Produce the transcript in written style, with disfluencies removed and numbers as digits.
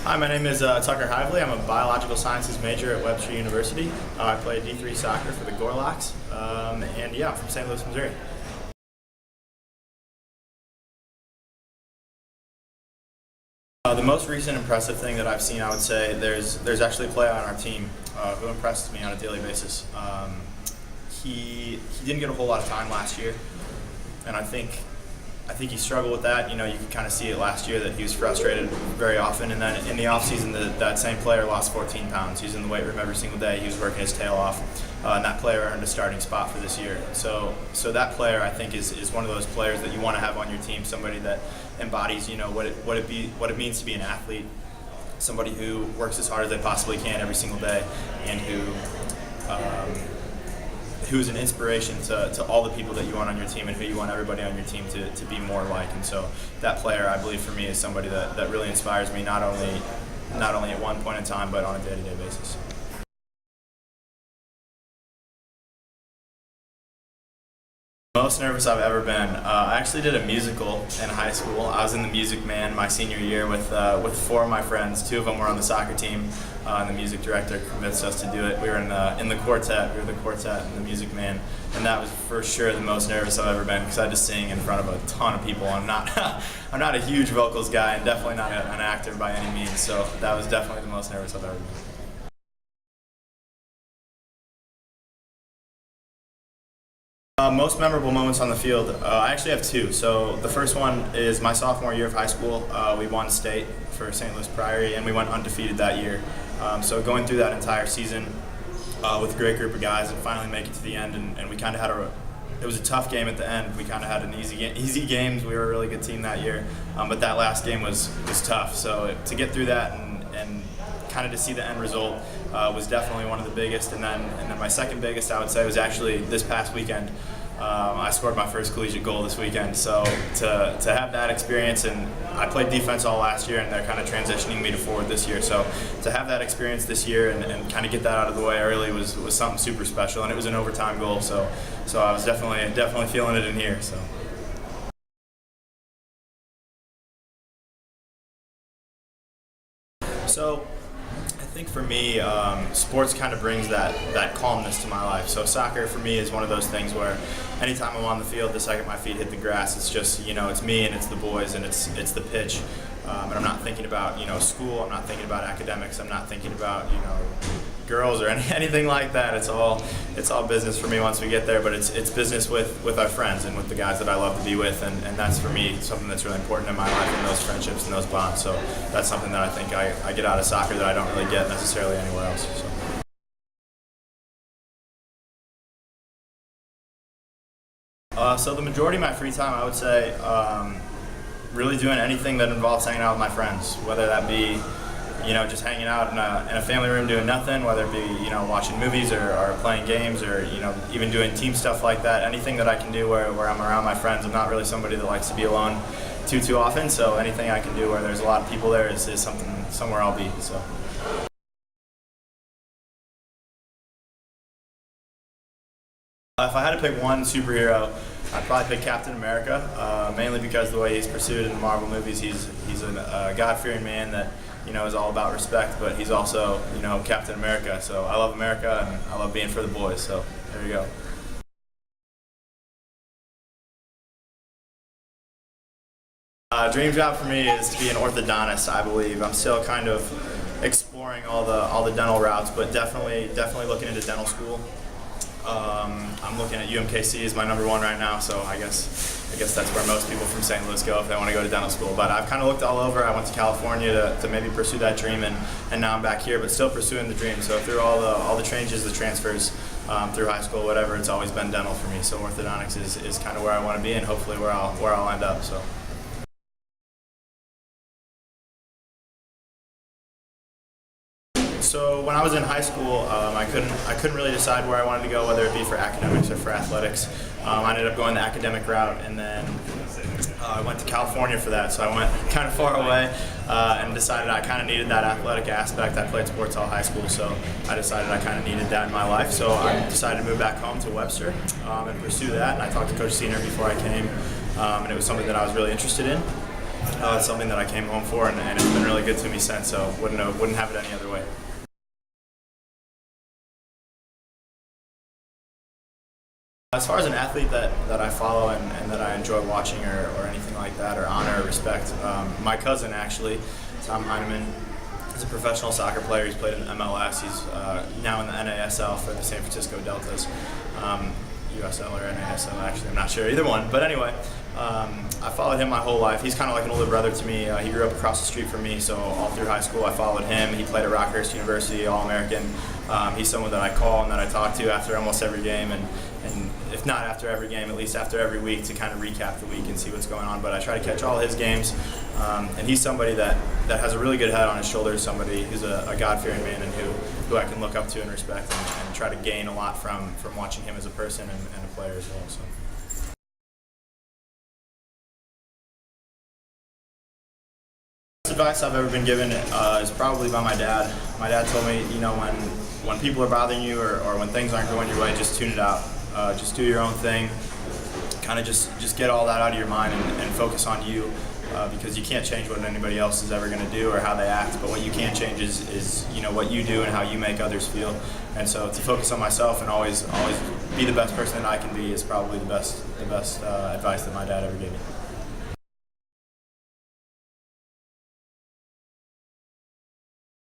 Hi, my name is Tucker Hively. I'm a biological sciences major at Webster University. I play D3 soccer for the Gorloks, and yeah, I'm from St. Louis, Missouri. The most recent impressive thing that I've seen, I would say, there's actually a player on our team who impresses me on a daily basis. He didn't get a whole lot of time last year, and I think he struggled with that. You know, you could kind of see it last year that he was frustrated very often, and then in the offseason, that same player lost 14 pounds. He's in the weight room every single day. He was working his tail off, and that player earned a starting spot for this year. So that player, I think, is one of those players that you want to have on your team. Somebody that embodies, you know, what it means to be an athlete. Somebody who works as hard as they possibly can every single day, and who's an inspiration to all the people that you want on your team and who you want everybody on your team to be more like. And so that player, I believe, for me, is somebody that really inspires me, not only at one point in time, but on a day-to-day basis. Most nervous I've ever been. I actually did a musical in high school. I was in the Music Man my senior year with 4 of my friends. 2 of them were on the soccer team, and the music director convinced us to do it. We were in the quartet. We were the quartet and the Music Man, and that was for sure the most nervous I've ever been because I had to sing in front of a ton of people. I'm not a huge vocals guy, and definitely not an actor by any means. So that was definitely the most nervous I've ever been. Most memorable moments on the field, I actually have 2. So the first one is my sophomore year of high school. We won state for St. Louis Priory, and we went undefeated that year. So going through that entire season with a great group of guys and finally make it to the end, and we kind of had it was a tough game at the end. We kind of had an easy games. We were a really good team that year, but that last game was tough. So to get through that and kind of to see the end result was definitely one of the biggest. And then my second biggest, I would say, was actually this past weekend. I scored my first collegiate goal this weekend. So to have that experience, and I played defense all last year, and they're kind of transitioning me to forward this year. So to have that experience this year and kind of get that out of the way early was something super special, and it was an overtime goal. So I was definitely feeling it in here. So I think for me, sports kind of brings that calmness to my life. So soccer for me is one of those things where anytime I'm on the field, the second my feet hit the grass, it's just, you know, it's me and it's the boys and it's the pitch. And I'm not thinking about, you know, school. I'm not thinking about academics. I'm not thinking about, you know, girls or anything like that. It's all business for me once we get there. But it's business with our friends and with the guys that I love to be with, and that's for me something that's really important in my life, and those friendships and those bonds. So that's something that I think I get out of soccer that I don't really get necessarily anywhere else. So the majority of my free time, I would say, really doing anything that involves hanging out with my friends, whether that be, you know, just hanging out in a family room doing nothing, whether it be, you know, watching movies or playing games, or, you know, even doing team stuff like that. Anything that I can do where I'm around my friends. I'm not really somebody that likes to be alone too often, so anything I can do where there's a lot of people there is somewhere I'll be. So. If I had to pick one superhero, I'd probably pick Captain America, mainly because of the way he's pursued in the Marvel movies. He's a God-fearing man that, you know, is all about respect, but he's also, you know, Captain America. So I love America, and I love being for the boys. So there you go. Dream job for me is to be an orthodontist, I believe. I'm still kind of exploring all the dental routes, but definitely looking into dental school. I'm looking at UMKC as my #1 right now, so I guess that's where most people from St. Louis go if they want to go to dental school. But I've kind of looked all over. I went to California to maybe pursue that dream, and now I'm back here, but still pursuing the dream. So through all the changes, the transfers through high school, whatever, it's always been dental for me. So orthodontics is kind of where I want to be, and hopefully where I'll end up. So when I was in high school, I couldn't really decide where I wanted to go, whether it be for academics or for athletics. I ended up going the academic route, and then I went to California for that. So I went kind of far away and decided I kind of needed that athletic aspect. I played sports all high school, so I decided I kind of needed that in my life. So I decided to move back home to Webster and pursue that. And I talked to Coach Senior before I came, and it was something that I was really interested in. It's something that I came home for, and it's been really good to me since. So wouldn't have it any other way. As far as an athlete that I follow and that I enjoy watching or anything like that, or honor or respect, my cousin actually, Tom Heineman, is a professional soccer player. He's played in the MLS. He's now in the NASL for the San Francisco Deltas. USL or NASL, actually, I'm not sure, either one. But anyway, I followed him my whole life. He's kind of like an older brother to me. He grew up across the street from me, so all through high school I followed him. He played at Webster University, All-American. He's someone that I call and that I talk to after almost every game, and if not after every game, at least after every week, to kind of recap the week and see what's going on. But I try to catch all his games, and he's somebody that has a really good head on his shoulders, somebody who's a God-fearing man and who I can look up to and respect and try to gain a lot from watching him as a person and a player as well. So. The best advice I've ever been given is probably by my dad. My dad told me, when people are bothering you or when things aren't going your way, just tune it out. Just do your own thing. Kind of just get all that out of your mind and focus on you, because you can't change what anybody else is ever going to do or how they act. But what you can change is what you do and how you make others feel. And so to focus on myself and always be the best person that I can be is probably the best advice that my dad ever gave me.